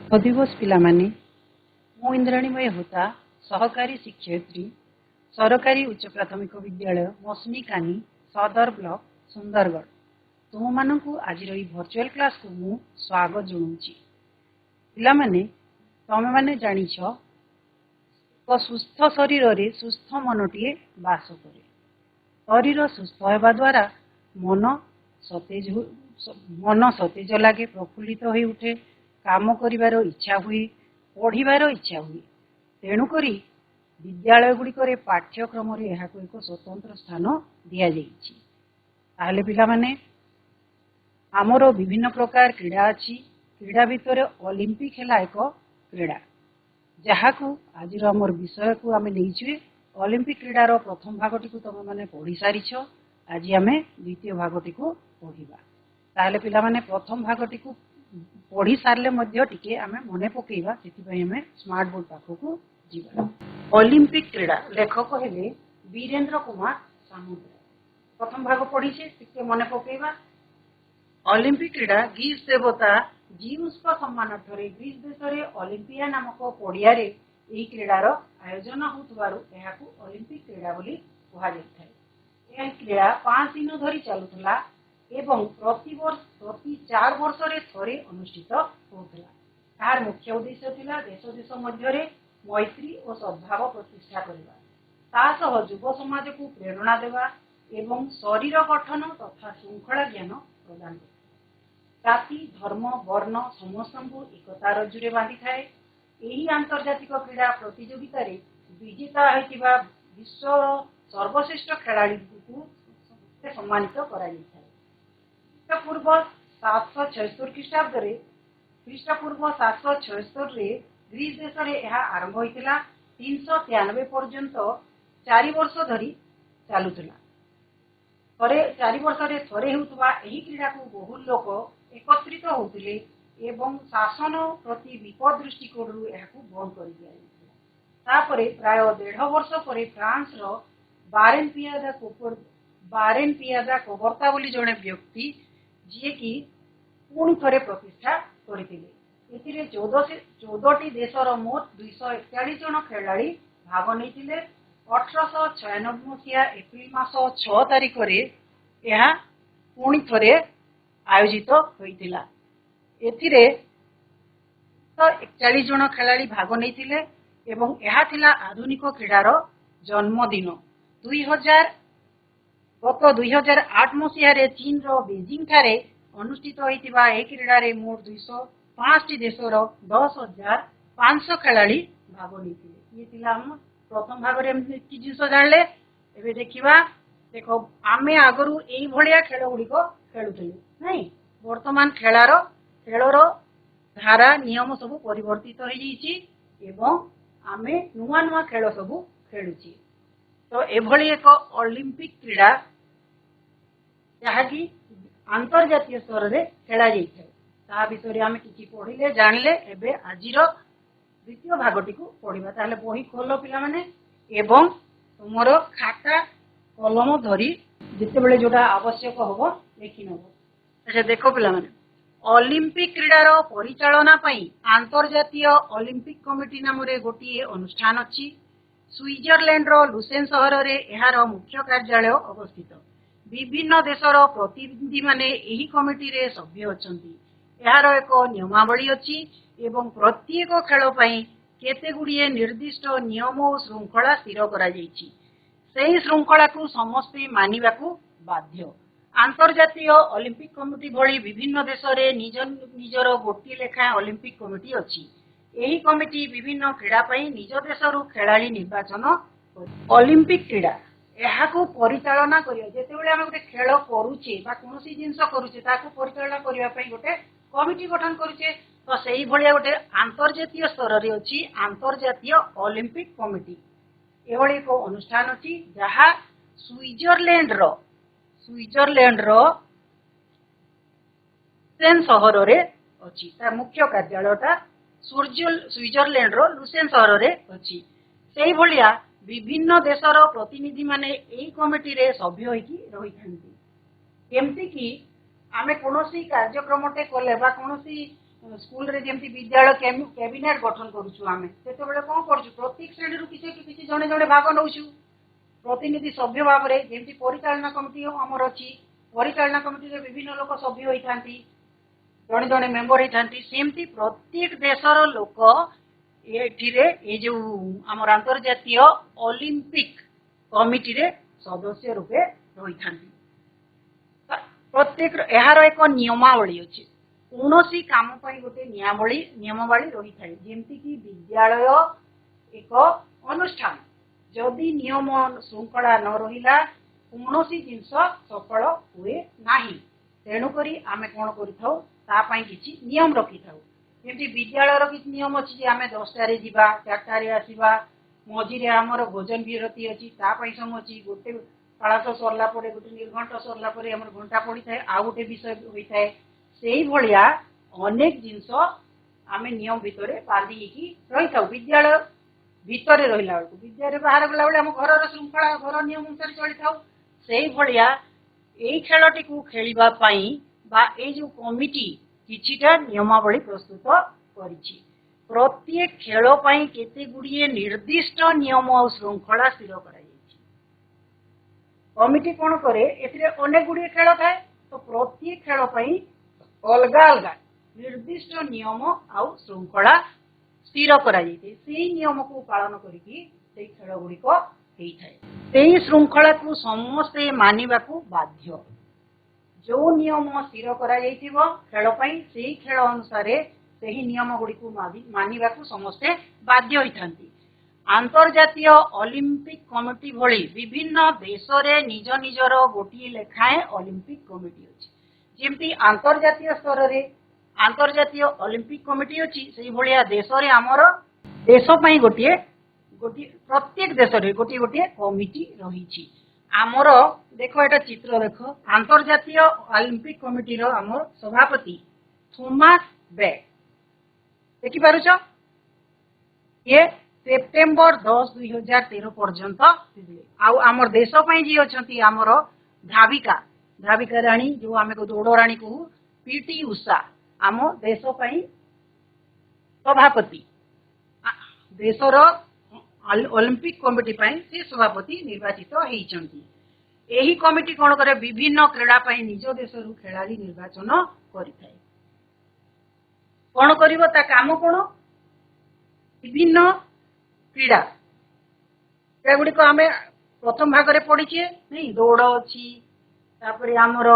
दिवस पिलामाने मु इंद्राणीमय होता सहकारी शिक्षयित्री सरकारी उच्च प्राथमिक विद्यालय मौसुमीकानी सदर ब्लॉक सुंदरगढ़ तुम मानू आज वर्चुअल क्लास को मु स्वागत जनाऊँगी। पिलामाने तमे माने जानिछ सुस्थ शरीर रे सुस्थ मनटीए बास करे। शरीर सुस्थ होगा द्वारा मन सतेज लगे, प्रफुल्लित हो उठे, काम करिवार इच्छा हुए, पढ़िबार इच्छा हुए। तेणुकरी विद्यालय गुड़िक पाठ्यक्रम एक स्वतंत्र स्थान दि जाइछि। ताहले पिला माने आमर विभिन्न प्रकार क्रीड़ा अच्छी। क्रीड़ा भितर ओलंपिक है एक क्रीड़ा जहाँ को आज आमर विषय को आम नहीं ओलंपिक क्रीडार प्रथम भागटी को तुम मैंने पढ़ी सारी। आज आम द्वितीय भागटी को पढ़ा। ताहले पिला माने प्रथम भागटी को पढ़ी सारे आम मन पकईवा से स्मार्ट बोर्ड पाखक जीवा। ओलंपिक क्रीड़ा लेखक हेले वीरेंद्र कुमार सामुद्रा। प्रथम भाग पढ़ी से मन पकईवा। ओलंपिक क्रीड़ा ग्रीस देवता जीउस सम्मानार्थ ग्रीस देश में ओलंपिया नामक पड़िया क्रीडार आयोजन होता ओलंपिक क्रीड़ा बोली कहुए। यह क्रीड़ा 5 दिन धरी चलुला एवं प्रति 4 वर्ष थे अनुष्ठित होता। तार मुख्य उद्देश्य थिला देश देश मध्य मैत्री और सद्भाव प्रतिष्ठा करने युव समाज को प्रेरणा देवा एवं शरीर गठन तथा श्रृंखला ज्ञान प्रदान करता। जाति धर्म वर्ण समस्त एकता रज्जुरे बांधि थाए। यही आंतर्जातिक क्रीड़ा प्रतियोगिता विजेता होता विश्व सर्वश्रेष्ठ खिलाड़ी को सम्मानित करा पूर्व 776 ख्रीष्टपूर्व 776 ग्रीस देश में यह आरंभ होता। 393 पर्यंत 4 वर्ष धरी चलुला। 4 वर्ष थे होता क्रीड़ा को बहु लोक एकत्रित होते एवं शासन प्रति विपद दृष्टिकोण बंद कर दिया। प्राय 1.5 वर्ष पर फ्रांस बारेन पियादा कोबर्ता बोली जड़े व्यक्ति जी की पुणी थे प्रतिष्ठा करते। 14टी देशर मोट 241 जन खिलाड़ी भाग नहीं। 1896 मसीहा एप्रिल मास 6 तारिख यह पुणी थे आयोजित होता। 41 जन खिलाड़ी भाग नहीं एवं यह थिला आधुनिक क्रीडार जन्मदिन। 2008 मसीह चीन बेजिंग ठारे अनुष्ठित होता क्रीडा मोट 205 देशर 10,500 खिलाड़ी भाग नहीं। ये प्रथम भाग में जिस जानले एवं देखा देख आम आगु ये खेल गुड़िक खेलुले नहीं। वर्तमान खेलर धारा नियम सब परिवर्तित हो आम नुआ नुआ खेल सब खेलुची। तो एभली एक ओलंपिक क्रीड़ा जहाँकि अंतर्जातीय स्तर में खेला जाए विषय आम कि पढ़ले जानले। एबे आज द्वितीय भागटी को पढ़ा। ताहले बही खोल पिला माने एवं तुमर खाता कलम धरी जिते बड़े जोटा आवश्यक हम लिखि नब। अच्छा देख पिला माने ओलंपिक क्रीडार परिचालना पई अंतर्जातीय ओलंपिक कमिटी नाम गोटे अनुष्ठान अच्छी। स्विट्जरलैंड लुसेन सहर में यार मुख्य कार्यालय अवस्थित। विभिन्न देशर प्रतिनिधि माने यही कमिटी रे सभ्य अछंती। यार एक नियमावली अच्छी एवं प्रत्येक खेल पई केते गुड़िए निर्दिष्ट नियम और श्रृंखला स्थिर करा जायछि। सेही श्रृंखला को समस्ते मानिबाकू बाध्य। अंतर्जातीय ओलंपिक कमिटी भली विभिन्न देश रे निजर गोटी लेखा ओलंपिक कमिटी अच्छी। यही कमिटी विभिन्न क्रीड़ा पई निज देशरू खेलाड़ी निर्वाचन। ओलंपिक क्रीड़ा यह परिचालना करते आम गोटे खेल करुचे कौन जिनस करुचे परिचालना करने गोटे कमिटी गठन करुचे। तो से भाया गोटे अंतर्जातीय स्तर में अच्छी अंतर्जातीय ओलंपिक कमिटी एभली एक अनुष्ठान अच्छी जहाँ स्विट्जरलैंड लुसेन सहर में अच्छी। मुख्य कार्यालयटा स्विट्जरलैंड लुसेन सहर में अच्छी। से भाया विभिन्न देशर प्रतिनिधि माने यही कमिटी रे सभ्य होइकी रही थांती। केमती कि आमे कोनोसी कार्यक्रमटे कले बा कोनोसी स्कूल रे जेमती विद्यालय कैबिनेट गठन करूछु आमे सेतेबेले कोन करछु प्रत्येक श्रेणी रु किछि जणे जणे भाग नउछु प्रतिनिधि सभ्य भाव रे जेमती परिचालना कमिटी हमर अछि परिचालना कमिटी रे विभिन्न लोक सभ्य होइथांती जणे जणे मेंबर होइथांती सेमती प्रत्येक देशर लोक एठिरे ए जो हमर अंतर्जातीय ओलंपिक कमिटी रे सदस्य रूपे रहिथांती प्रत्येक एहार एक नियमावली अछि कौनसी काम पाई गोटे नियमावली रही थाए जेमती कि विद्यालय एक अनुष्ठान जदि नियम श्रृंखला न रहिला कौनसी जिनस सफल हुए नाही तेणु करी आमे कोन करिथाउ ता पई किछि नियम रखिथाउ जेमती विद्यालय रो किछि नियम अछि जे आमे 10टा रे जिबा 4टा रे आसीबा मझी रे हमर भोजन विरति अछि ता पई समय अछि गोटे क्लास सरला परे गोटे निर्घंट सरला परे हमर घंटा पड़ी थाए आ गोटे विषय होई थाए सेही भलिया अनेक जिनस आमे नियम भितरे बांधी की रही थाउ विद्यालय भितरे रहिला बेलकु विद्यालय बाहर गला बेले हम घर श्रृंखला घर नियम अनुसार चली थाउ सेही भलिया एई खेलटी को खेलिबा पई बा ए जो कमिटी किछिटा नियमावली प्रस्तुत करिछि प्रत्येक खेल पई केते गुडिए निर्दिष्ट नियम और श्रृंखला स्थिर करा कमिटी कोन करे एथिरे अनेक गुडिए खेल थाए तो प्रत्येक खेल पई अलगा अलगा निर्दिष्ट नियम आ श्रृंखला स्थिर करा जाइते सेही नियम को पालन करिकी सेही खेल गुडी को हेई थाए सेही श्रृंखला को समस्त मानिबा को बाध्य जो नियम स्थिर करा जाइतिबो खेल पई सेही खेल अनुसार सेही नियम गुडी को मानिबा को समस्त बाध्य होइथांती अंतर्जातीय ओलंपिक कमिटी भली विभिन्न देश रे निज निजर गोटी लेखाए ओलंपिक कमिटी अछि जेमती अंतर्जातीय स्तर रे अंतर्जातीय ओलंपिक कमिटी अछि सेही भलिया देश रे हमर देश पई गोटी प्रत्येक देश रे गोटी कमिटी रही छी हमर देखो एटा चित्र देखो अंतर्जातीय ओलंपिक कमिटी रो हमर सभापति थॉमस बैक देखि पारुछ ये सेप्टेम्बर 10 2013 पर्यंत आमर देश पई जी अछंती हमर धाविका राणी जो आमे को दौड़ राणी को पीटी उषा आम देश पई सभापति देशर ओलंपिक कमिटी पई से सभापति निर्वाचित हेइचंती एही कमिटी कोन करे विभिन्न क्रीड़ा पई निज देशरु खेलाड़ी निर्वाचन करिथाय कोन करिवो ता काम कोन विभिन्न क्रीड़ा एगुडी को आमे प्रथम भाग रे पढिचे नहीं दौड़ अछि तापरे हमर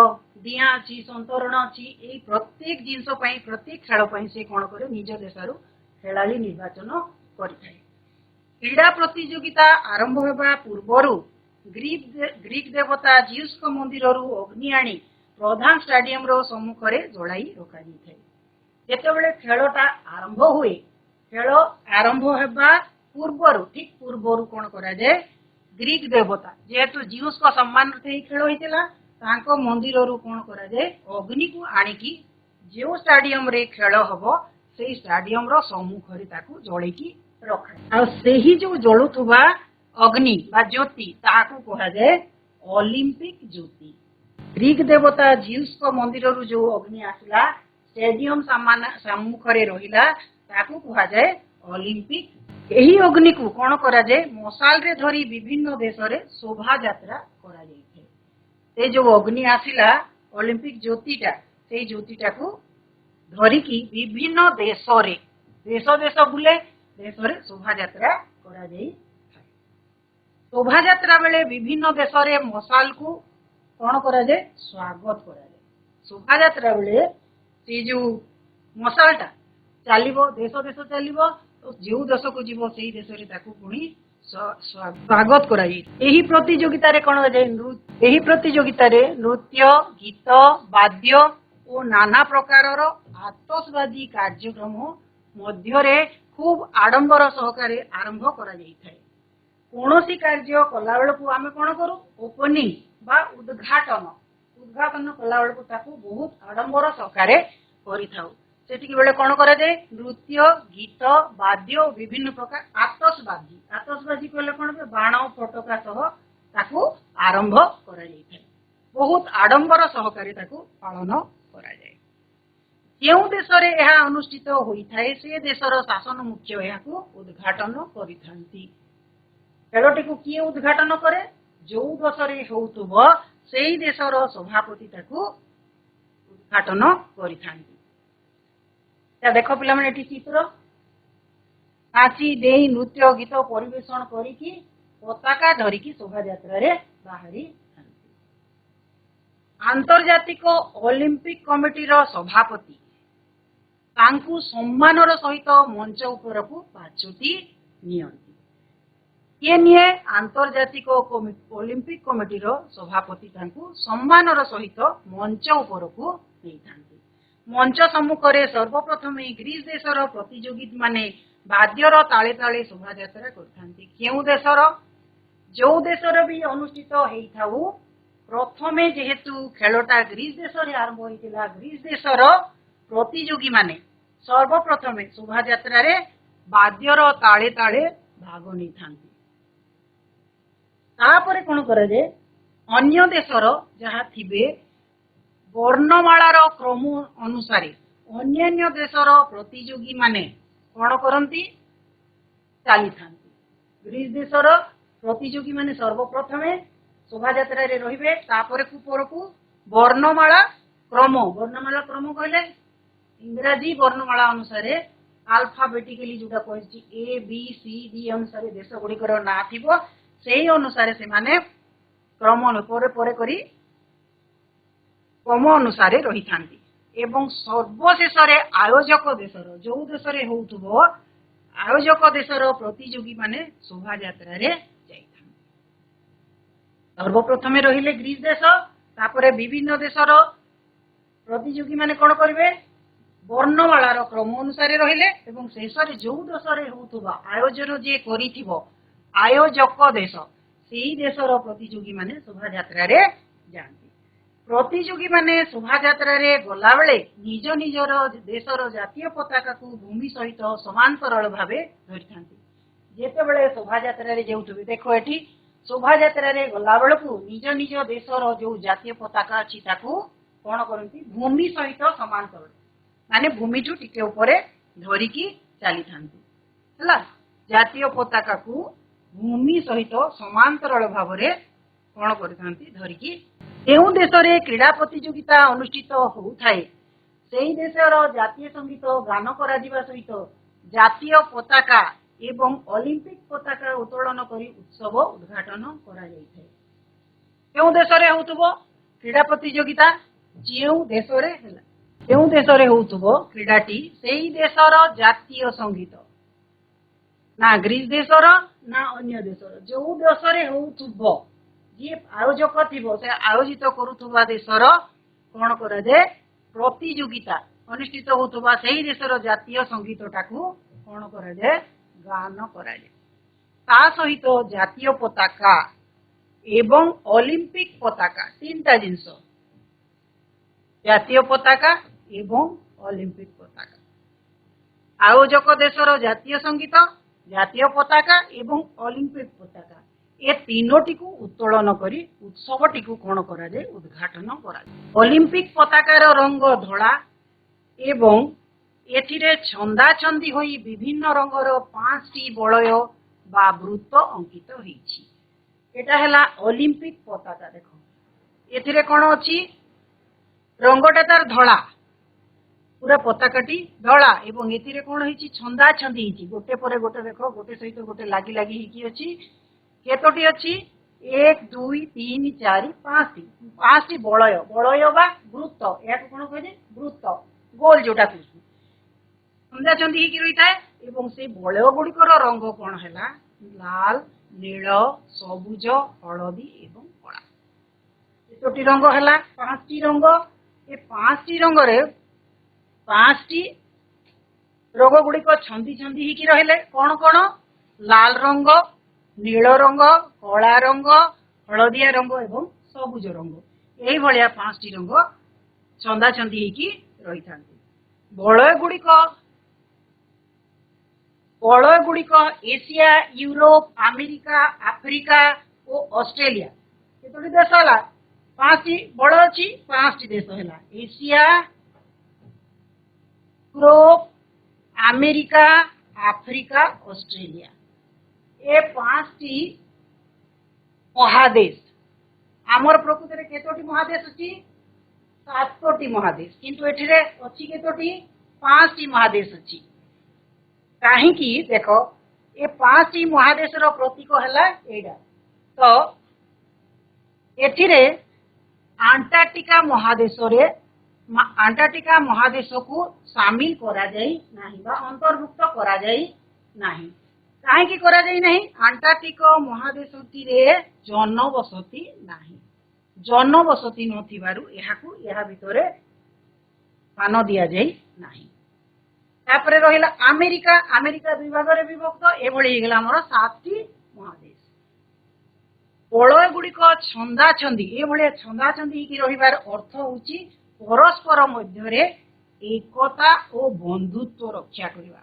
दिया अछि संतरण अछि एई प्रत्येक जिंस पई प्रत्येक खेल पई से कोन करे निज देशरु खेलाड़ी निर्वाचन करिथाय क्रीड़ा प्रतियोगिता आरंभ हेबा पूर्वरु ग्रीक देवता जिउस को मंदिर रु अग्नि आनी प्रधान स्टेडियम रो सम्मुख रे जळाई रखा जाय जेतेबेले खेलटा आरंभ हुए खेल आरंभ हेबा पूर्वरु ठीक पूर्वरु कोन करा जाय ग्रीक देवता जेहेतु जिउस को सम्मान रे खेल होइतिला तांको मंदिर रु कोन करा जाय अग्नि को आनी की जो स्टेडियम रे खेल हबो सेही स्टेडियम रो सम्मुख रे ताकू जळै की रखा आ सेही जो जळुथुबा अग्नि बा ज्योति ताकू कहा जाय ओलंपिक ज्योति ग्रीक देवता जिउस को मंदिर रु जो अग्नि आसला स्टेडियम सम्मुख रे रहिला ताकू कहा जाय ओलंपिक एही अग्नि को कोन करा जाय मशाल रे धरी विभिन्न देश रे शोभा यात्रा करा जाय से जो अग्नि आसिला ओलंपिक ज्योतिटा से ज्योतिटा को धरी की विभिन्न देश रे देश बुले देश रे शोभा यात्रा करा जाय शोभा यात्रा बेले विभिन्न देश रे मशाल को कोन करा जाय स्वागत करा जाय शोभा यात्रा बेले से जो मशालटा चलिबो देश चलिबो तो जो देश को जीवो सेही देश रे ताकू पुणी स्वागत करा जाय एही प्रतियोगिता रे कोन जाय एही प्रतियोगिता रे नृत्य गीत वाद्य और नाना प्रकार रो आतशबाजी कार्यक्रम मध्य रे खूब आडंबर सहकारे आरंभ करा जाय थाए कोनोसी कार्य कला बेल को आमे कोन करू ओपनिंग बा उद्घाटन कला बेल को ताकू बहुत आडंबर सहकारे करि थाउ सेटिक बेले कोन करा जाय नृत्य गीत वाद्य विभिन्न प्रकार आतशबाजी कहले कोन बाण फटका सह ताकू आरंभ करा जाय थाए बहुत आडंबर सहकारे ताकू पालन करा जाय केउं देशरे यह अनुष्ठित होइथाए से देशर शासन मुख्य यहाकू उद्घाटन करिथांती। खेलटी को किए उद्घाटन करे? जो देशरे होउथुबो सेही देशर सभापति ताकू उद्घाटन करिथांती। देखो पिला माने एठी चित्र नाची देई नृत्य गीत परिवेषण करिकी पताका धरिकी शोभा यात्रा रे बाहरी थांती। आंतर्जातिक ओलंपिक कमिटी रो सभापति तांकू सम्मानर सहित मंच उपरकू पाछुटी नियंती। ये निये आंतर्जातिक ओलंपिक कमिटी रो सभापति तांकू सम्मानर सहित मंच उपरकू नहीं थांती। मंच सम्मुखरे सर्वप्रथम ग्रीस देशर प्रतियोगी माने बाद्यर ताले ताले शोभा यात्रा करथांती। केउ देशर जो देशर भी अनुष्ठित हेइथाउ प्रथमे जेहेतु खेलटा ग्रीस देश रे आरंभ होइतिला ग्रीस देशर प्रतियोगी माने सर्वप्रथमे शोभा यात्रा रे बाद्यर ताले ताले भाग नै थांती। तापरे कोन करे जे अन्य देशर जहा थिबे वर्णमालार क्रम अनुसार अन्य देशर प्रतियोगी माने कोन करंती चली थांती। ग्रीस देशर प्रतियोगी माने सर्वप्रथमे शोभा यात्रा रे रहिबे तापरे कुपरकू वर्णमाला क्रम कहले इंग्राजी वर्णमाला अनुसार अल्फाबेटिकली जोटा कहछि ए बी सी डी अनुसार देश गुड़िकर ना थिबो सेही अनुसार से माने क्रम परे परे करी क्रम अनुसार रही थांती। एवं सर्वशेष आयोजक देशर जो देश रे होउथुबो आयोजक देशर प्रतियोगी माने शोभा यात्रा रे जाइथांती। सर्वप्रथमे रहिले ग्रीस देश तापरे विभिन्न देशर प्रतियोगी माने कोन करिवे वर्णमालार क्रम अनुसार रहिले एवं शेष रे जो देश रे होउथुबा आयोजन जे करिथिबो आयोजक देश सेही देशर प्रतियोगी माने शोभा यात्रा रे जांती। प्रतियोगी माने शोभा यात्रा रे गला बेले निज निजर देशर जातीय पताका को भूमि सहित समांतरल भावे धरिथांती। जेते बेले शोभा यात्रा रे जेउथबे देखो एठी शोभा यात्रा रे गला बेलकू निज निज देशर जो जातीय पताका अछि ताकू कोन करंती भूमि सहित समांतरल माने भूमि ठू टिके ऊपरे धरिकी चली थांती। हला जातीय पताका को भूमि सहित समांतरल भावरे कोन करथांती धरिकी केउ देश रे क्रीड़ा प्रतियोगिता अनुष्ठित होउथाए सेही देशर जातीय संगीत गान करा दिबा सहित जातीय पताका एवं ओलंपिक पताका उत्तोलन करी उत्सव उद्घाटन करा जायथाए। केउ देश रे होउथबो क्रीड़ा प्रतियोगिता जेउ देश रे हैला केउ देश रे होउथबो क्रीडाटी सेही देशर जातीय संगीत ना ग्रीस देशर ना अन्य देशर जो देश रे होउथबो जे आयोजक थिबो से आयोजित करूथबा देशर कोन करा जे प्रतियोगिता अनुष्ठित होउथबा सेही देशर जातीय संगीतटाकू कोन करा जे गान करा जे ता सहित जातीय पताका एवं ओलंपिक पताका तीनटा जिंस जातीय पताका एवं ओलंपिक पताका आयोजक देशर जातीय संगीत जातीय पताका एवं ओलंपिक पताका ए तीनोटी को उत्तोलन करी उत्सवटी को कोन करा जाय उद्घाटन करा जाय। ओलंपिक पताकार रंग धला एवं एथिरे छंदा छंदी होई विभिन्न रंगर 5टी बलय बा वृत्त अंकित होईछि। एटा हला ओलंपिक पताका देखो एथिरे कोन अछि रंगटा तार धला पूरा पताकाटी धला एवं एथिरे कोन होईछि छंदा छंदी होईछि गोटे परे गोटे देखो गोटे सहित गोटे लागी लागी हिकी अछि केतोटी अछि 1 2 3 4 5टी बलय बलय बा वृत्त या कोन कहजे वृत्त गोल जोटा कहू छंदा छंदी हिकी रहिताए एवं से बलय गुड़िकर रंग कोन हैला लाल नील सबुज हलदी एवं कला केतोटी रंग हैला 5टी रंग ए 5टी रंग रे 5टी रंग गुड़िक छंदी छंदी हिकी रहले कोन कोन लाल रंग नील रंग कला रंग हलदिया रंग एवं सबुज रंग एही भलिया 5टी रंग छंदा छंदी हिकी रही थांती। बलय गुड़िक एशिया यूरोप अमेरिका आफ्रिका और ऑस्ट्रेलिया केतोटी देश हला 5टी बड़ अछि 5टी देश हला Asia Europe, America, Africa, Australia ए 5टी महादेश। आमर प्रकृत में केतोटी महादेश अच्छी 7टी महादेश किंतु एठिरे अच्छी केतोटी 5टी महादेश अच्छी। कहीं देख ए 5टी महादेश रो प्रतीक है एडा। तो एठिरे अंटार्कटिका महादेश रे अंटार्कटिका महादेश को सामिल करा जाई नाही बा अंतर्भुक्त करा जाई नाही। कहीं करा जाई नहीं अंटार्कटिका महादेश रे जनबसती नाही। जनबसती नथिबारु एहाकु एहा भितरे स्थान दिया जाई नाही। तापरे रहिला अमेरिका। अमेरिका दुई भाग रे विभक्त एभଳି हेगला हमर 7टी महादेश। पलय गुड़िक छंदा छंदी एभଳି छंदा छंदी की रहिबार अर्थ होची परस्पर मध्य एकता और बंधुत्व रक्षा करवा।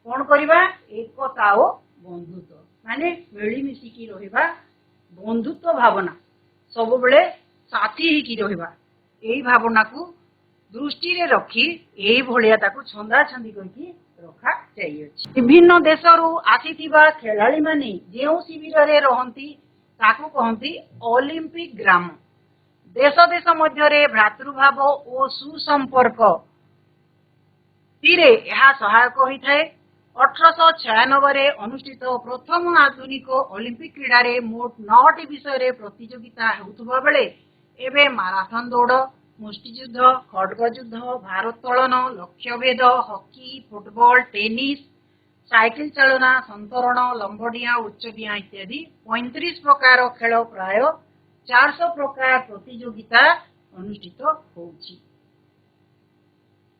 कौन करवा एकता और बंधुत्व माने मिलिमिशिकी रहिबा बंधुत्व भावना सब बेले साथी ही की रहिबा एई भावना को दृष्टि रे रखी एई भलिया ताकू छंदा छंदी करके रखा चाहिए। विभिन्न देशरू आसीथिबा खेलाड़ी माने जेउ शिविर रे रहंती ताकू कहंती ओलंपिक ग्राम। देश देश मध्य भ्रातृभाव और सुसंपर्क सहायक होता है। 1896 अनुष्ठित प्रथम आधुनिक ओलंपिक क्रीड़ा रे मोट 9टी विषय प्रतियोगिता होउथबा बेले एबे माराथन दौड़, मुष्टियुद्ध, खड्गयुद्ध, भारोत्तोलन, लक्ष्यभेद, हॉकी, फुटबॉल, टेनिस, साइकिल चालना, संतरण, लंबडिया, उच्चडिया इत्यादि 35 प्रकार खेल प्राय 400 प्रकार प्रतियोगिता अनुष्ठित होउछि।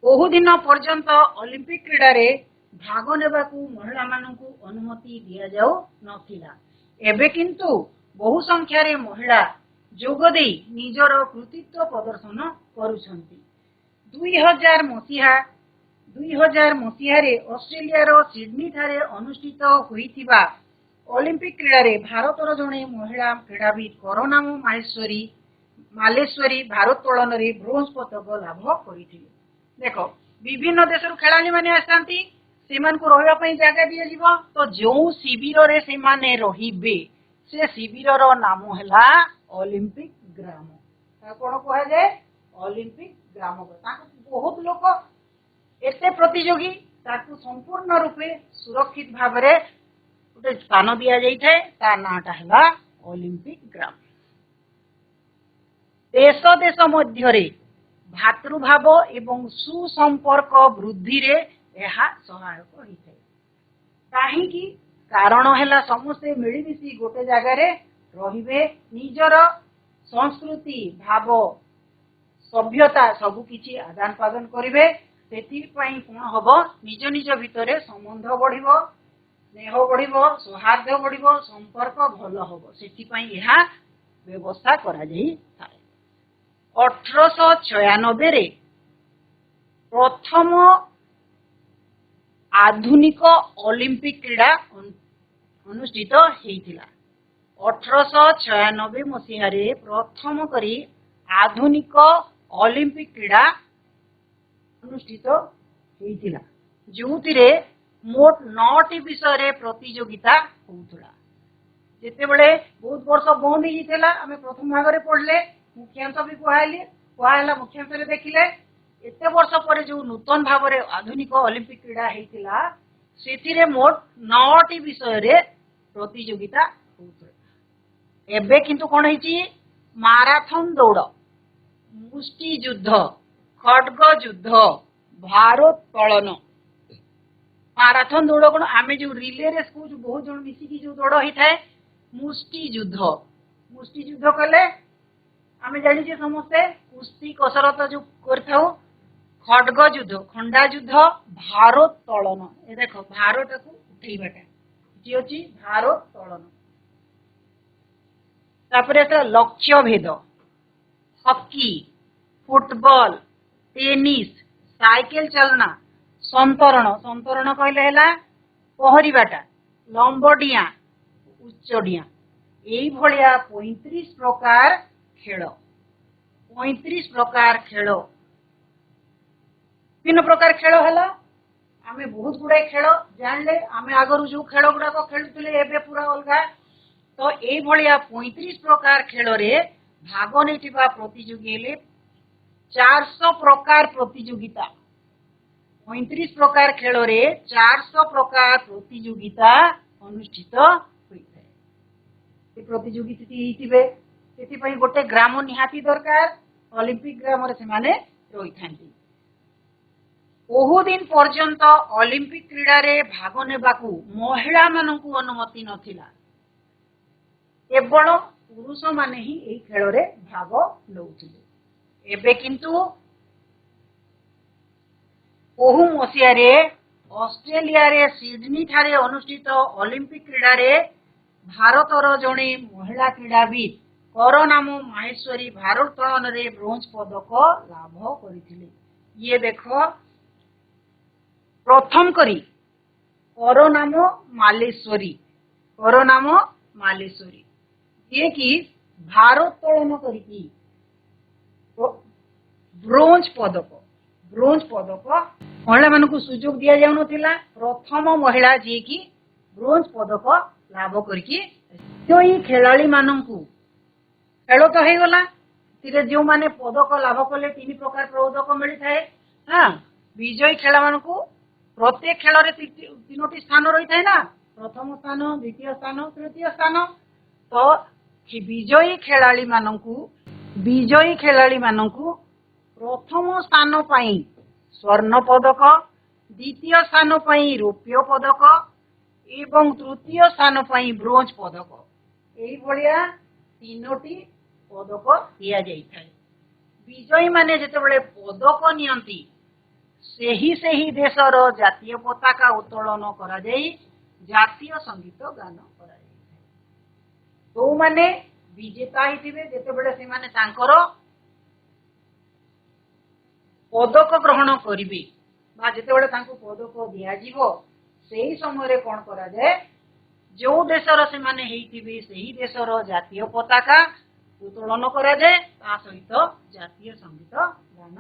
बहु दिन पर्यंत ओलंपिक क्रीड़ा रे भाग नेबाकू महिला मानकू अनुमति दिया जाऊ नथिला। एबे किंतु बहु संख्या रे महिला जोग देई निजर कृतित्व प्रदर्शन करूछंती। 2000 मसीहा रे ऑस्ट्रेलिया रो सिडनी ठारे अनुष्ठित होइथिबा ओलंपिक क्रीड़ा रे भारतर जणे महिला क्रीड़ाविद करुणाम मालेश्वरी भारोत्तोलन रे ब्रोंज पदक लाभ करिथिले। देखो विभिन्न देशर खेलाड़ी माने आसतांती सेमान को रहिबा पई जागा दिया जीवो। तो जो शिविर रे से माने रहिबे से शिविर रो नाम हैला ओलंपिक ग्राम। ता कोन कहै जाय ओलंपिक ग्राम। ताको बहुत लोक एते प्रतियोगी ताको संपूर्ण रूपे सुरक्षित भाव रे गोटे स्थान दिया जाइए। ता नाटा है ओलंपिक ग्राम। देश देश मध्य भातृभाव एवं सुसंपर्क वृद्धि रे यह सहायक होता है। कहीं कारण है समस्ते मिलमिशी गोटे जगार रे निजर संस्कृति भाव सभ्यता सबकि आदान प्रदान करेंगे। से कौन हम निज निज भितर संबंध बढ़ स्नेह बढ़ सौहार्द बढ़ संपर्क भल हम से व्यवस्था करा जाई थाए। 1896 प्रथम आधुनिक ओलंपिक क्रीड़ा अनुष्ठित होइथिला। 1896 मसीह प्रथम करी आधुनिक ओलंपिक क्रीड़ा अनुष्ठित होइथिला जोथिरे मोट 9टी विषय प्रतियोगिता होउथला। जेते बेले बहुत वर्ष बंद हो जाइथिला आमे प्रथम भाग रे पढ़ले मुख्यांश भी कहला मुख्यांश रे देखिले एते वर्ष पर जो नूतन भाव रे आधुनिक ओलंपिक क्रीड़ा हेतिला सेथिरे मोट 9टी विषय रे प्रतियोगिता होउथला। एबे किंतु कोन हेची माराथन दौड़, मुष्टि युद्ध, खड्ग युद्ध, भारोत्तोलन। माराथन दौड़ कौन आम जो रिले रेस को बहुत जन मिसिकी जो दौड़ होता है मुष्टि युद्ध कले आम जानी समस्ते कुस्ती कसरत जो कर खड्ग युद्ध, खंडा युद्ध, भारोत्तोलन। ए देख भारटा को उठेबाटा ये होची भारोत्तोलन। तापरे लक्ष्य भेद, हॉकी, फुटबॉल, टेनिस, साइकिल चलना, संतरण कहले पहरिबाटा, लंबडिया, उच्चडिया यही भलिया 35 प्रकार खेल विभिन्न प्रकार खेल है आम बहुत गुड़ाए खेल जानले आम आगु जो खेल गुड़ाक खेलुले एबे पूरा अलग तो ये 35 प्रकार खेल रे भाग नहीं प्रतियोगी हेले 400 प्रकार प्रतियोगिता 35 प्रकार खेल रे 400 प्रकार प्रतियोगिता अनुष्ठित होता है प्रतियोगिता गोटे ग्राम निहाती दरकार ओलंपिक ग्राम से रही था बहु दिन पर्यंत ओलंपिक क्रीड़ा रे भाग नेबाकू महिला मानकू अनुमति नथिला केवल पुरुष माने ही एई खेल रे भाग लौथिले एबे किंतु बहु मसिया रे ऑस्ट्रेलिया रे सिडनी ठारे अनुष्ठित ओलंपिक क्रीड़ा रे भारतर जणे महिला क्रीड़ाविद करनाम माहेश्वरी भारोत्तोलन रे ब्रोंज पदक लाभ करथिले ये देखो प्रथम करी करनाम मालेश्वरी ये कि भारोत्तोलन करी ब्रोंज पदक महिला मान को सुजोग दि जाऊ नथिला प्रथम महिला जी की ब्रोंज पदक लाभ करके तो ये खेलाड़ी मानू खेल तो हो गला जो माने पदक लाभ कले 3 प्रकार पदक मिलता है हाँ विजयी खेला मान को प्रत्येक खेल रे 3टी स्थान रही है ना प्रथम स्थान द्वितीय स्थान तृतीय स्थान तो विजयी खेलाड़ी मानू प्रथम स्थान पाई स्वर्ण पदक द्वितीय स्थान पाई रौप्य पदक एवं तृतीय स्थान पाई ब्रोंज पदक यही भाया 3टी पदक दि जाए विजयी माने जितेबाला पदक नियंती सेही देशर जातीय पताका उत्तोलन करा जाई जातीय संगीत गान करा जाई तो माने विजेता हिथिबे जेतेबेले से माने तांकर पदक ग्रहण करिवे बा जेतेबेले तांको पदक दिया जीवो सेही समय रे कोन करा जाय जो देशर से माने हेइथिबे सेही देशर जातीय पताका उत्तोलन करा जाय ता सहित जातीय संगीत गान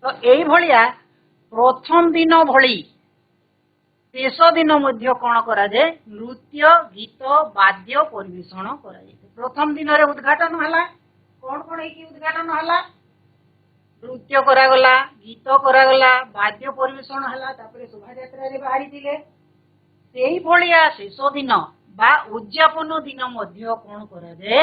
तो यही भाया प्रथम दिन भली शेष दिन मध्य कौन करा जाए नृत्य गीत वाद्य परिवेषण करा जाए प्रथम दिन रे उद्घाटन हला कौन कौन है उद्घाटन हला नृत्य करागला गीत करागला वाद्य परिवेषण हला तापरे शोभा यात्रा रे बाहरी थिले सेही भाया शेष दिन बा उद्यापन दिन मध्य कौन करा जाए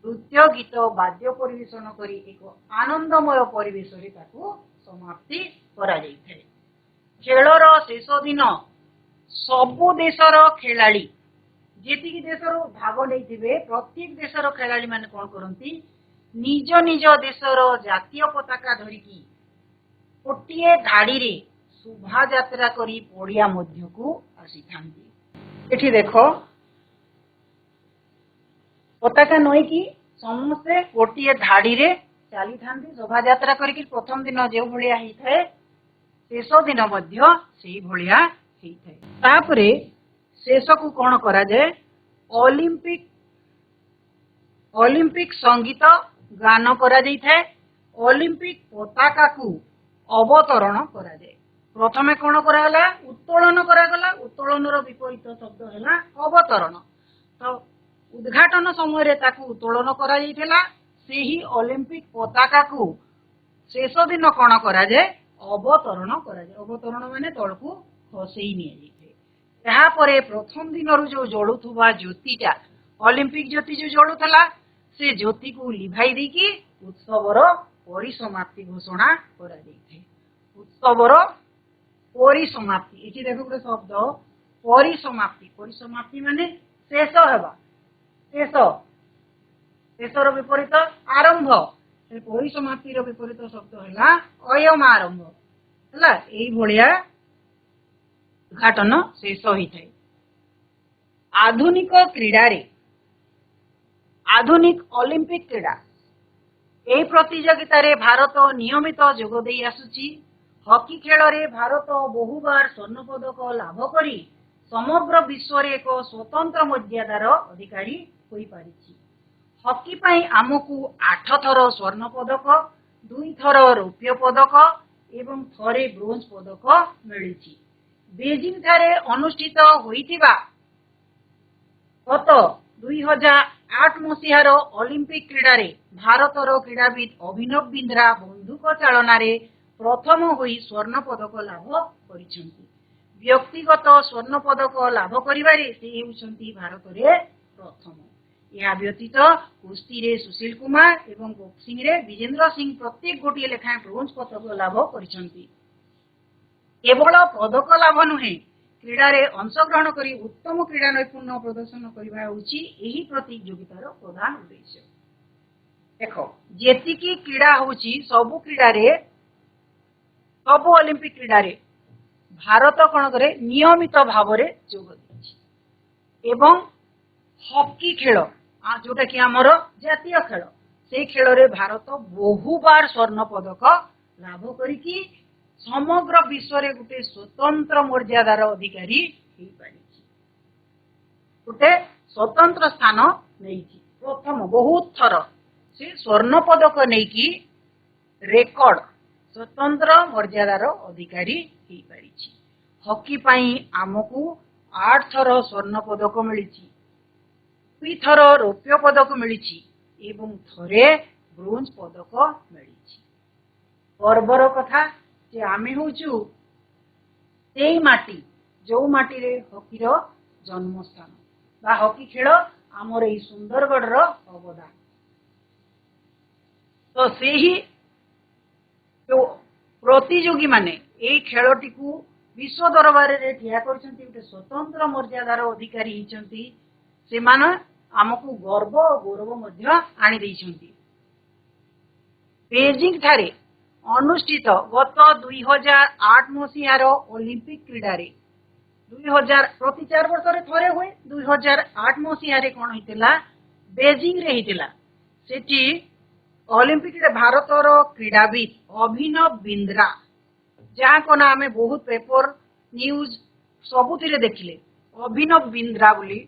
नृत्य गीत वाद्य परिवेषण करी एक आनंदमय परिवेश रे ताकू समाप्ति करा जाइथाय खेलर शेष दिन सबु देशर खेलाड़ी जेतिकी देशर भाग नैथिबे प्रत्येक देशर खेलाड़ी माने कोन करंती निज निज देशर जातीय पताका धरिकी गोटे धाड़ी रे शोभा यात्रा करी पड़िया मध्य को आसीथांती एठी देखो पताका नई कि समस्ते गोटे धाड़ी रे चली था शोभा यात्रा करके प्रथम दिन जो भाया होता है शेष दिन से भाया तापरे शेष को कौन करा जाए ओलंपिक संगीत गान करा जाए ओलंपिक पताका को अवतरण करा जाए प्रथमे कौन करागला उत्तोलन करागला उत्तोलन विपरीत शब्द है अवतरण तो उद्घाटन समय ताकू उत्तोलन करा जाइथिला सेही ओलंपिक पताका को शेष दिन कौन करा जाए अवतरण करा जाए अवतरण माने तळकू खसेई निया जाइथे एहा परे प्रथम दिन रु जो जळुथुबा ज्योतिटा ओलंपिक ज्योति जो जळुथला से ज्योति को लिभाई देकी उत्सवर परिसमाप्ति घोषणा करा जाइथे उत्सवर परिसमाप्ति एठी देखो गोटे शब्द परिसमाप्ति माने शेष हेबा शेषर विपरीत आरंभ परिसमाप्तिर विपरीत शब्द है अयम आरंभ है यही भाया उद्घाटन शेष होता है आधुनिक क्रीड़ा रे आधुनिक ओलंपिक क्रीड़ा यही प्रतियोगिता रे भारत नियमित जोग दे आसुची हॉकी खेल रे भारत बहुबार स्वर्ण पदक लाभ करी समग्र विश्व रे एक स्वतंत्र मर्यादार अधिकारी होई पारिछि हॉकी पाई आमको 8 थर स्वर्ण पदक 2 थर रौप्य पदक एवं थरे ब्रोंज पदक मिली। बेजिंग ठारे अनुष्ठित होइतिबा गत 2008 मसीहार ओलंपिक क्रीडा रे भारतर क्रीड़ाविद अभिनव बिंद्रा बंधुक चालन प्रथम होई स्वर्ण पदक लाभ करिसेंती। व्यक्तिगत स्वर्ण पदक लाभ करिबारे से हेउछंती भारत रे प्रथम। यह व्यतीत कुश्ती रे सुशील कुमार एवं बॉक्सिंग रे विजेंद्र सिंह प्रत्येक गोटे लेखाएं ब्रोंज पदक लाभ करिसेंती। केवल पदक लाभ नुहे क्रीडा रे अंशग्रहण करी उत्तम क्रीडा नैपुण्य प्रदर्शन करबा होची एही प्रतियोगितार प्रधान उद्देश्य। देखो जेतिकी क्रीडा होची सब क्रीडा रे सब ओलंपिक क्रीडा रे भारत कोन करे नियमित भाव रे जोग देछि एवं हॉकी खेल जोटा कि हमर जातीय खेल से खेल रे भारत बहु बार स्वर्ण पदक लाभ करिकी समग्र विश्व रे गुटे स्वतंत्र मर्यादार अधिकारी हेई पारिछि। गुटे स्वतंत्र स्थान नैछि प्रथम बहुत थर से स्वर्ण पदक नैकी रेकर्ड स्वतंत्र मर्यादार अधिकारी हेई पारिछि। हॉकी पाई आमको 8 थर स्वर्ण पदक मिलिछि 2 थर रौप्य पदक मिलिछि एवं थरे ब्रोंज पदक मिलिछि। गर्वर कथा जे आमे होचु सेई माटी जो माटी रे हॉकी रो जन्म स्थान बा हॉकी खेल आमर एई सुंदरगढ़ रो अवदान। तो सेही जो प्रतियोगी माने एई खेलटी को विश्व दरबार रे ठिया करछंती उटे स्वतंत्र मर्यादार अधिकारी हिचंती से माने आमको गर्व और गौरव मध्य आनी दैछंती। बेजिंग ठारे अनुष्ठित गत 2008 मसीहार ओलंपिक क्रीडा रे 2000 प्रति 4 वर्ष रे थरे होय 2008 मसीहा रे कोन हितला बेजिंग रे हितला सेठी ओलंपिक रे भारतर क्रीडाविद अभिनव बिंद्रा जहाँ को ना हमें बहुत पेपर न्यूज सबुथिरे देखिले अभिनव बिंद्रा बोली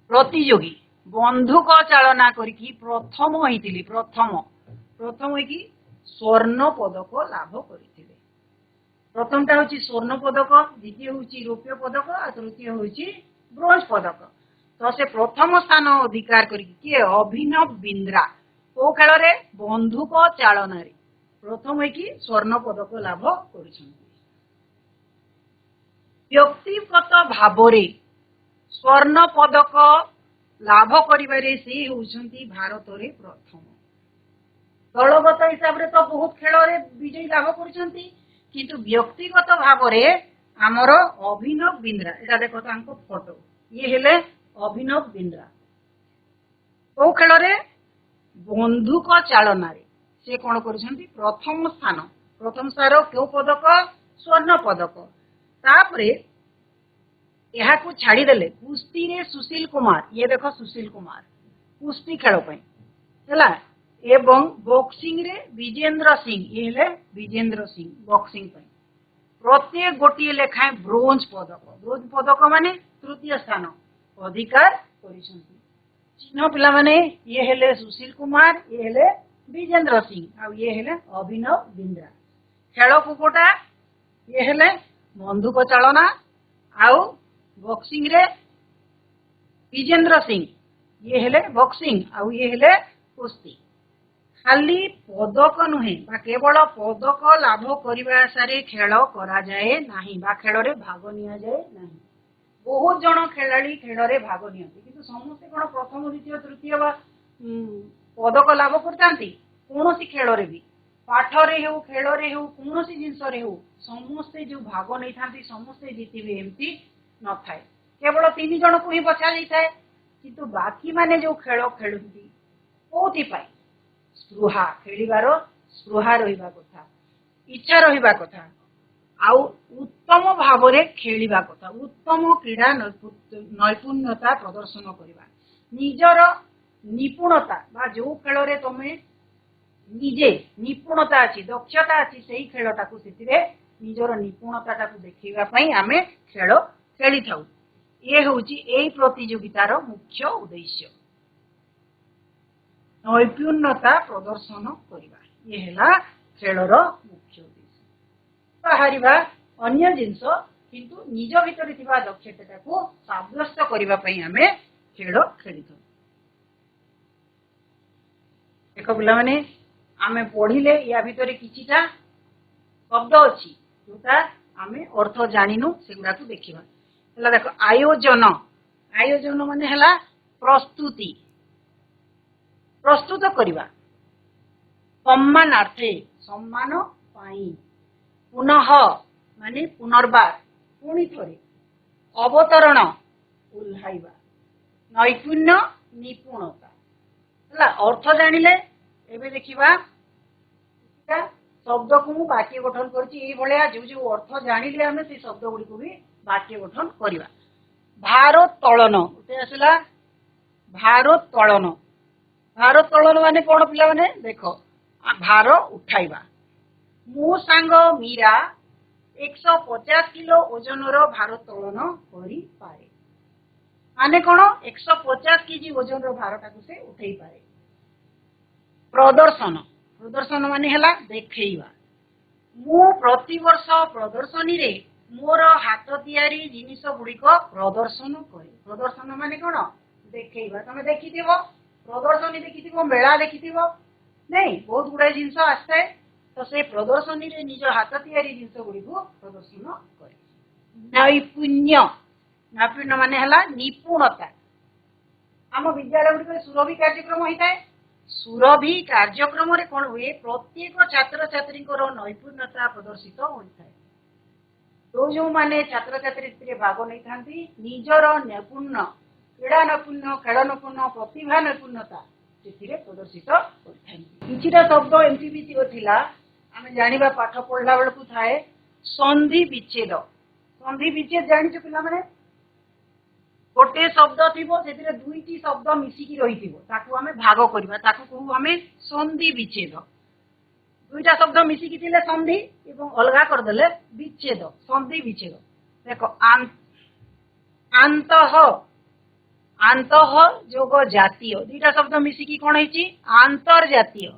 प्रतियोगी बंधुक चालना करिकी प्रथम होइतिली प्रथम होइकी स्वर्ण पदक लाभ करिथिले। प्रथमटा होची स्वर्ण पदक द्वितीय होची रौप्य पदक और तृतीय होची ब्रोंज पदक। तो से प्रथम स्थान अधिकार करिकी के अभिनव बिंद्रा को खेल रे बंधुक चालना रे प्रथम होइकी स्वर्ण पदक लाभ करिसंती। व्यक्तिगत भावरे स्वर्ण पदक लाभ करिबारे से होउछंती भारत रे प्रथम। दलगत हिसाब रे तो बहुत खेल रे विजयी लाभ करिसंती किंतु व्यक्तिगत भाव रे आमर अभिनव बिंद्रा एटा देखो तांको फोटो ये हेले अभिनव बिंद्रा ओ खेल रे बंधुक चालना रे से कोन करिसंती प्रथम स्थान क्यों पदक स्वर्ण पदक। तापरे यहा को छाड़ी देले कुश्ती रे सुशील कुमार ये देखो सुशील कुमार कुश्ती खेल पई हला एवं बॉक्सिंग रे विजेंद्र सिंह ये हेले विजेंद्र सिंह बॉक्सिंग पई प्रत्येक गोटी लेखाएं ब्रोंज पदक माने तृतीय स्थान अधिकार करिसंती। चिन्ह पिला माने ये हेले सुशील कुमार ये हेले विजेंद्र सिंह आ ये हेले अभिनव बिंद्रा। खेल कुकोटा ये हेले बंधुक चालना आउ बॉक्सिंग रे विजेंद्र सिंह ये हेले बॉक्सिंग आउ ये हेले कुश्ती। खाली पदक नुहे बा केवल पदक लाभ करबा आशारे खेल करा जाए नाही बा खेल रे भाग निया जाए नाही। बहुत जन खेलाड़ी खेल रे भाग नियंती किंतु समस्त कोन प्रथम द्वितीय तृतीय बा पदक लाभ करतांती कोनोसी खेल रे भी पाठ रे हो खेल रे हो कोनोसी जिंस रे हो समस्त जो भाग नै थांती समस्त जीतिबे एम्ति न थाए केवल 3 जन को ही बचा जाई थाए किंतु बाकी माने जो खेल खेलुंती कोथि पाई स्पृहा खेलिबार स्पृहा रहिबा कथा इच्छा रहिबा कथा आउ उत्तम भाव रे खेलिबा कथा उत्तम क्रीडा नैपुण्यता प्रदर्शन करिबा निजर निपुणता बा जो खेल रे तमे निजे निपुणता अछि दक्षता अछि सेही खेलटा को सेतिरे निजर निपुणता को देखैबा पई आमे खेल खेली थाउ। ये होची एई प्रतियोगितार मुख्य उद्देश्य। नैपुण्यता प्रदर्शन करवा ये है खेलर मुख्य उद्देश्य बाहर अन्य जिनस किंतु निज भितर दक्षता को साब्यस्त करने आम खेल खेली देख पिला माने आम पढ़िले या भितर किछिटा शब्द अच्छी जोटा आम अर्थ जानिनु सेगुड़ा देखा है देख आयोजन आयोजन माने है प्रस्तुति प्रस्तुत करवा सम्मानार्थे सम्मान पाई पुनः माने पुनर्बार पुणी थरे अवतरण उल्हाइबा नैपुण्य निपुणता है अर्थ जानिले एबे देखिबा शब्द को मु वाक्य गठन करछि जो जो अर्थ जानिले आमे से शब्द गुडी को भी वाक्य गठन करवा भारोत्तोलन उठे आसला भारोत्तोलन भारोत्तोलन माने कोन पिला माने देखो भार उठाइबा मो सांग मीरा 150 किलो ओजनर भारोत्तोलन करि पारे माने कोन 150 केजी ओजनर भारटा को से उठाई पारे प्रदर्शन प्रदर्शन माने हला देखैबा मु प्रति वर्ष प्रदर्शनी रे मोर हाथ तैयारी जिनिस गुडी को प्रदर्शन करे प्रदर्शन माने कोन देखैबा तमे देखिथिबो प्रदर्शनी देखिथिबो मेला देखिथिबो नहीं बहुत गुडा जिनिस आसे तो से प्रदर्शनी रे निज हाथ तैयारी जिनिस गुडी को प्रदर्शन करे नैपुण्य नैपुण्य माने हला निपुणता आम विद्यालय गुडी सुरभि कार्यक्रम होता है सुरभि कार्यक्रम रे कोन हुए प्रत्येक छात्र छात्री नैपुण्यता प्रदर्शित होता है तो जो माने छात्र छात्री भाग नहीं थांती निजर नैपुण्य क्रीड़ा नैपुण्य खेल नैपुण्य प्रतिभा नैपुण्यता से प्रदर्शित किछिटा शब्द एमती भी थिला आमे जानिबा पाठ पढ़ला बेलकु थाए संधि विच्छेद जानिछ पिला माने गोटे शब्द थिबो सेतिरे दुईटी शब्द मिसिकी रहिथिबो ताकू आमे भाग करबा ताकू कहू आमे संधि विच्छेद दुईटा शब्द मिसिकी थिले संधि एवं अलगा कर देले विच्छेद संधि विच्छेद देखो आंतः आंतः जोग जातीय दुईटा शब्द मिसिकी कोन हेची आंतरजातीय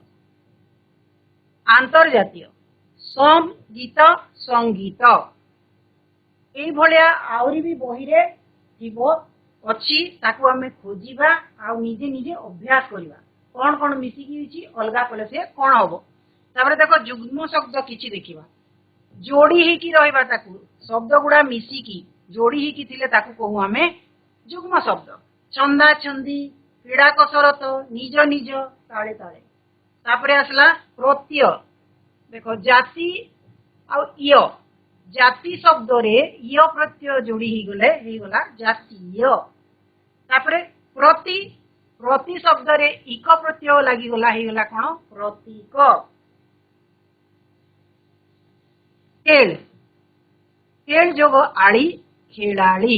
आंतरजातीय संगीत संगीत एई भलिया आउरी भी बही रे थिबो अछि ताकू आमे खोजिबा आ निजे निजे अभ्यास करबा कोन कोन मिसिकी हेची अलगा कले से कोन हबो तापरे देखो जुग्म शब्द किछि देखिबा जोड़ी ही की रहबा ताकू शब्द गुडा मिसिकी जोड़ी ही की थिले ताकू कहू आमे जुग्म शब्द छंदा छंदी क्रीड़ा कसरत निज निज ताळे ताळे तापरे आसला प्रत्यय देखो जाति आ इय जाति शब्द रे इय प्रत्यय जोड़ी ही गले हे गला जातीय तापरे प्रति प्रति शब्द रे इक प्रत्यय लागि गला हे गला कोन प्रतीक खेल खेल जोग आली खेलाड़ी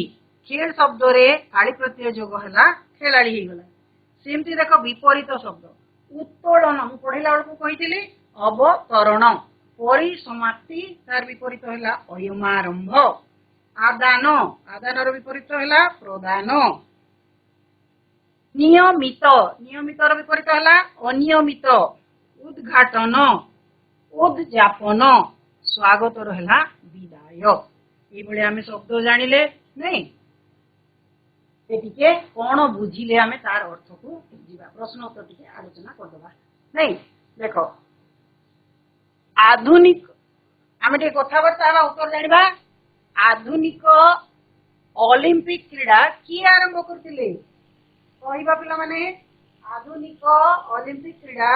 खेल शब्द रे आली प्रत्यय जोग हला खेलाड़ी ही गला सेमती देखो विपरीत शब्द उत्तोलन मु पढिला बेलकु कहिथिली अवतरण परिसमाप्ति तार विपरीत हला अयमारंभ आदान आदान रो विपरीत हला प्रदान नियमित नियमित रो विपरीत हला अनियमित उद्घाटन उद्यापन स्वागत रहला विदाय ए भले आमे शब्द जानिले नहीं एटिके कोन बुझिले आमे तार अर्थ को बुझिबा प्रश्न उत्तर टिके आलोचना करदबा नहीं देखो आधुनिक आमे टे कथाबार्ता उत्तर जानिबा आधुनिक ओलंपिक क्रीड़ा की आरंभ करथिले कहिबा पिला माने आधुनिक ओलंपिक क्रीड़ा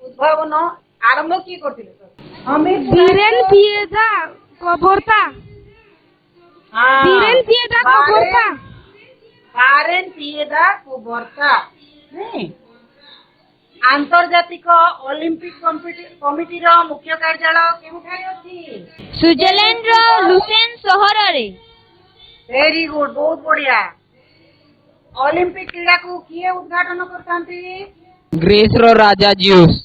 उद्भावन आरंभ की करथिले हमें बीरेन पिएदा कोबोरता बीरेन पिएदा कोबोरता बारेन पिएदा कोबोरता नहीं आंतर्जातिक ओलंपिक कमिटी रो मुख्य कार्यालय केउठारे अछि स्विट्जरलैंड रो लुसेन शहर रे वेरी गुड बहुत बढ़िया ओलंपिक क्रीड़ा को किए उद्घाटन करतांती ग्रीस रो राजा जिउस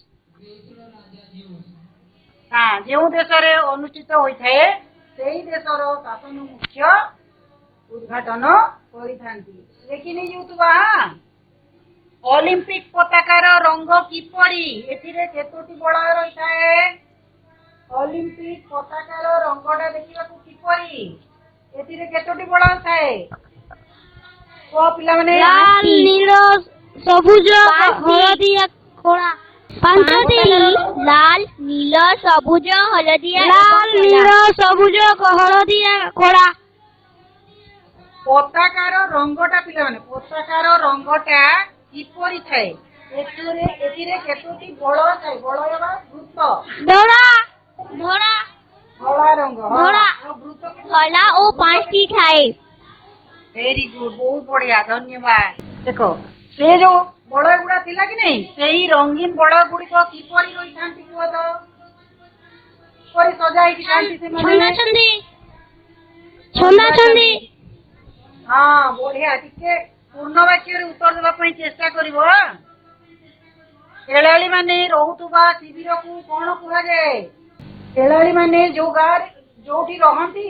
हाँ जो देश रे अनुष्ठित होइथाए सेही देशर शासन मुख्य उद्घाटन करिथांती लेकिन युतबा ଅଲିମ୍ପିକ ପତାକାର ରଙ୍ଗ କିପରି? ଏଥିରେ କେତୋଟି ବଳୟ ରହିଥାଏ? ଅଲିମ୍ପିକ ପତାକାର ରଙ୍ଗଟା ଦେଖିବାକୁ କିପରି? ଏଥିରେ କେତୋଟି ବଳୟ ଥାଏ? କୁହ ପିଲାମାନେ। ଲାଲ ନୀଳ ସବୁଜ ହଳଦିଆ କଳା ପାଞ୍ଚଟି ଲାଲ ନୀଳ ସବୁଜ ହଳଦିଆ ଲାଲ ନୀଳ ସବୁଜ ହଳଦିଆ କଳା ପତାକାର ରଙ୍ଗଟା ପିଲାମାନେ ପତାକାର ରଙ୍ଗଟା କିପରି ଥାଏ? ଏଥିରେ କେତୋଟି ବଳୟ ଥାଏ? ବଳୟ ବା ବୃତ୍ତ। ଧଳା ଧଳା ଧଳା ରଙ୍ଗ। ହଁ। ଧଳା ଆଉ ବୃତ୍ତ ଧଳା ଓ ପାଞ୍ଚଟି ଥାଏ। ଭେରି ଗୁଡ, ବହୁତ ବଢିଆ, ଧନ୍ୟବାଦ। ଦେଖ ସେ ଯୋଉ ବଳୟ ଗୁଡା ଥିଲା କି ନାଇଁ, ସେଇ ରଙ୍ଗୀନ ବଳୟ ଗୁଡିକ କିପରି ରହିଥାନ୍ତି କୁହ ତ? କିପରି ସଜା ହେଇକି ଥାନ୍ତି ସେମାନେ? ଛନ୍ଦାଛନ୍ଦି ହଁ ବଢିଆ। ଟିକେ ପୂର୍ଣ୍ଣ ବାକ୍ୟରେ ଉତ୍ତର ଦେବା ପାଇଁ ଚେଷ୍ଟା କରିବ। ଖେଳାଳି ମାନେ ରହୁଥିବା ଶିବିରକୁ କଣ କୁହାଯାଏ? ଖେଳାଳି ମାନେ ଯୋଉ ଗାଁରେ ଯୋଉଠି ରହନ୍ତି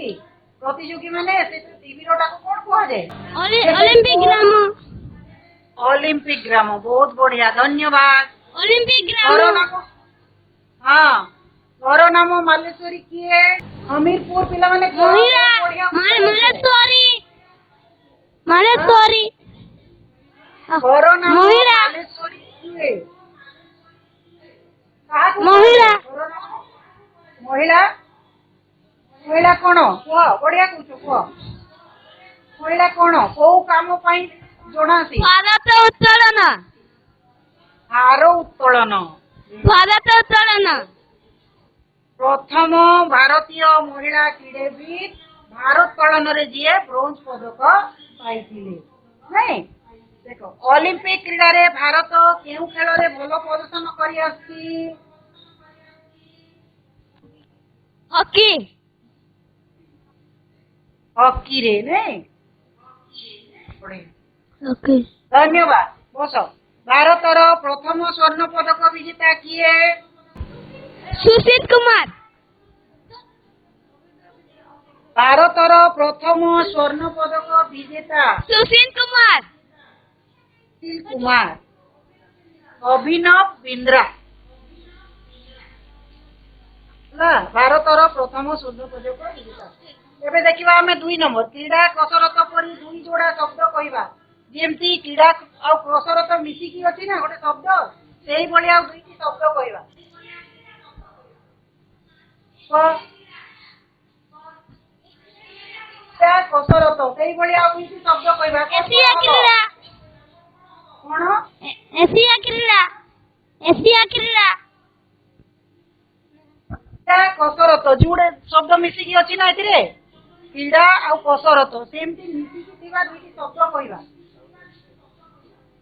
ପ୍ରତିଯୋଗୀ ମାନେ, ସେ ଶିବିରଟାକୁ କଣ କୁହାଯାଏ? ଅଲିମ୍ପିକ ଗ୍ରାମ ଅଲିମ୍ପିକ ଗ୍ରାମ। ବହୁତ ବଢିଆ, ଧନ୍ୟବାଦ। ଅଲିମ୍ପିକ ଘର ଗ୍ରାମ ନାମ? ହଁ, ଘର ନାମ ମାଲେଶ୍ଵରୀ କିଏ? ହମିରପୁର। ପିଲାମାନେ କୁହ। ମହିଳା ବଢିଆ। ମାଲେଶ୍ଵରୀ ଘର ନାମ ମହିଳା ମାଲେଶ୍ଵରୀ କିଏ? କାହାକୁ ମହିଳା। କୁହାଯାଏ? ଘର ନାମ ମହିଳା। ମହିଳା କଣ କୁହ? ବଢିଆ କହୁଛ, କୁହ। ମହିଳା କଣ କୋଉ କାମ ପାଇଁ ଜଣାନ୍ତି? ଭାରତ ଉତ୍ତୋଳନ ହାର ଉତ୍ତୋଳନ। ଭାରତ ଉତ୍ତୋଳନ ପ୍ରଥମ ଭାରତୀୟ ମହିଳା କ୍ରୀଡ଼ାବିତ ଭାରୋତ୍ତୋଳନରେ ଯିଏ ବ୍ରୋଞ୍ଜ ପଦକ ପାଇଥିଲେ। ନାଇଁ, ଦେଖ ଅଲିମ୍ପିକ କ୍ରୀଡ଼ାରେ ଭାରତ କେଉଁ ଖେଳରେ ଭଲ ପ୍ରଦର୍ଶନ କରି ଆସିଛି? ହକି ହକିରେ। ନାଇଁ, ବଢିଆ। ହକି ଧନ୍ୟବାଦ। ବସ। ଭାରତର ପ୍ରଥମ ସ୍ୱର୍ଣ୍ଣ ପଦକ ବିଜେତା କିଏ? ସୁଶୀଲ କୁମାର ଭାରତର ପ୍ରଥମ ସ୍ୱର୍ଣ୍ଣ ପଦକ ବିଜେତା ସୁଶୀଲ କୁମାର ସୁଶୀଲ କୁମାର। ଅଭିନବ ବିନ୍ଦ୍ରା। ହେଲା, ଭାରତର ପ୍ରଥମ ସ୍ୱର୍ଣ୍ଣ ପଦକ ବିଜେତା। ଏବେ ଦେଖିବା ଆମେ 2 ନମ୍ବର। କ୍ରୀଡ଼ା କସରତ ପରି 2 ଯୋଡ଼ା ଶବ୍ଦ କହିବା। ଯେମିତି କ୍ରୀଡ଼ା ଆଉ କସରତ ମିଶିକି ଅଛି ନା ଗୋଟେ ଶବ୍ଦ, ସେଇଭଳି ଆଉ 2ଟି ଶବ୍ଦ କହିବା। କ୍ରୀଡ଼ା କସରତ ସେଇଭଳି ଆଉ 2ଟି ଶବ୍ଦ କହିବା। ଏସିଆ କ୍ରୀଡ଼ା କଣ? ଏସିଆ କ୍ରୀଡ଼ା କ୍ରୀଡ଼ା କସରତ ଯୋଉଟେ ଶବ୍ଦ ମିଶିକି ଅଛି ନା ଏଥିରେ, କ୍ରୀଡ଼ା ଆଉ କସରତ ସେମିତି ମିଶିକି ଥିବା 2ଟି ଶବ୍ଦ କହିବା।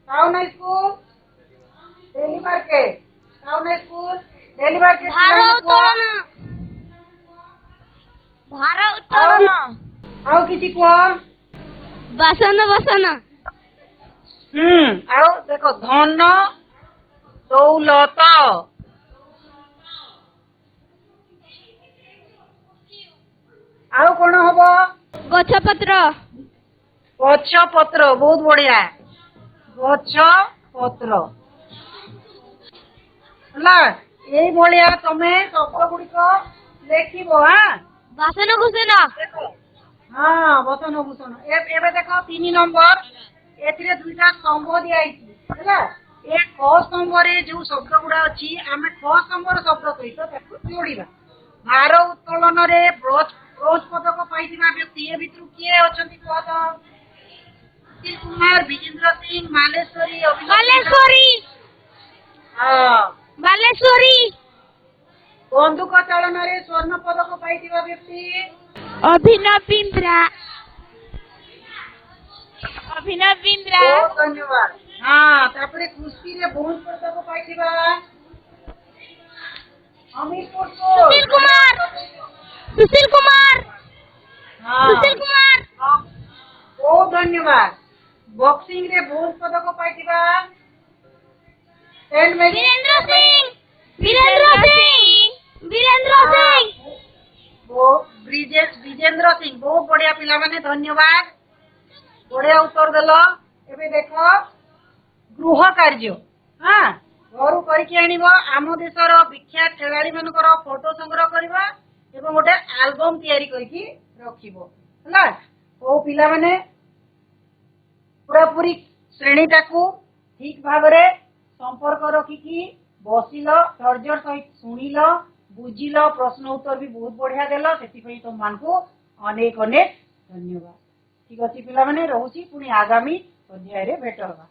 Town school, daily market. Town school, daily market. ଭାର ଉତ୍ତୋଳନ ଆଉ କିଛି କୁହ। ବାସନ ଆଉ ଦେଖ ଧନ ଦୌଲତ। ଆଉ କଣ ହବ? ଗଛପତ୍ର ଗଛ ପତ୍ର। ବହୁତ ବଢିଆ, ଗଛ ପତ୍ର। ହେଲା, ଏଇଭଳିଆ ତମେ ଶବ୍ଦ ଗୁଡିକ ଲେଖିବ। ବାସନ କୁସନ ଦେଖ, ହଁ, ବସନ ଭୂଷଣ। ଏବେ ଦେଖ 3 ନମ୍ବର। ଏଥିରେ 2ଟା ସ୍ତମ୍ଭ ଦିଆହେଇଛି। ହେଲା, ଏ କ ସ୍ତମ୍ଭରେ ଯୋଉ ଶବ୍ଦ ଗୁଡା ଅଛି, ଆମେ କ ସ୍ତମ୍ଭର ଶବ୍ଦ ସହିତ ତାକୁ ଯୋଡ଼ିବା। ଭାର ଉତ୍ତୋଳନରେ ବ୍ରୋଞ୍ଜ ପଦକ ପାଇଥିବା ବ୍ୟକ୍ତି ଏ ଭିତରୁ କିଏ ଅଛନ୍ତି କୁହ ତ? ସୁଶୀଲ କୁମାର, ବିଜେନ୍ଦ୍ର ସିଂ, ମାଲେଶ୍ଵରୀ, ବାଲେଶ୍ଵରୀ ବନ୍ଧୁକ ଚାଳନାରେ ସ୍ୱର୍ଣ୍ଣ ପଦକ ପାଇଥିବା ବ୍ୟକ୍ତି? ଅଭିନବ ବିନ୍ଦ୍ରା ବହୁତ ଧନ୍ୟବାଦ। ହଁ, ତାପରେ କୁସ୍ତିରେ ବ୍ରୋଞ୍ଜ ପଦକ ପାଇଥିବା? ହମିରପୁର। ସୁଶୀଲ କୁମାର ହଁ, ବହୁତ ଧନ୍ୟବାଦ। ବକ୍ସିଂ ରେ ବ୍ରୋଞ୍ଜ ପଦକ ପାଇଥିବା? ବୀରେନ୍ଦ୍ର ସିଂ ବିଜେନ୍ଦ୍ର ସିଂ। ବହୁତ ବଢିଆ ପିଲାମାନେ, ଧନ୍ୟବାଦ। ବଢିଆ ଉତ୍ତର ଦେଲ। ଏବେ ଦେଖ ଗୃହ କାର୍ଯ୍ୟ ହଁ ଘରୁ କରିକି ଆଣିବ ଆମ ଦେଶର ବିଖ୍ୟାତ ଖେଳାଳି ମାନଙ୍କର ଫଟୋ ସଂଗ୍ରହ କରିବା ଏବଂ ଗୋଟେ ଆଲବମ ତିଆରି କରିକି ରଖିବ ହେଲା। କୋଉ ପିଲାମାନେ ପୁରାପୁରି ଶ୍ରେଣୀଟାକୁ ଠିକ ଭାବରେ ସମ୍ପର୍କ ରଖିକି ବସିଲ, ଧୈର୍ଯ୍ୟ ସହିତ ଶୁଣିଲ, ବୁଝିଲ, ପ୍ରଶ୍ନ ଉତ୍ତର ବି ବହୁତ ବଢିଆ ଦେଲ, ସେଥିପାଇଁ ତମମାନଙ୍କୁ ଅନେକ ଅନେକ ଧନ୍ୟବାଦ। ଠିକ ଅଛି ପିଲାମାନେ, ରହୁଛି ପୁଣି ଆଗାମୀ ଅଧ୍ୟାୟରେ ଭେଟ ହେବା।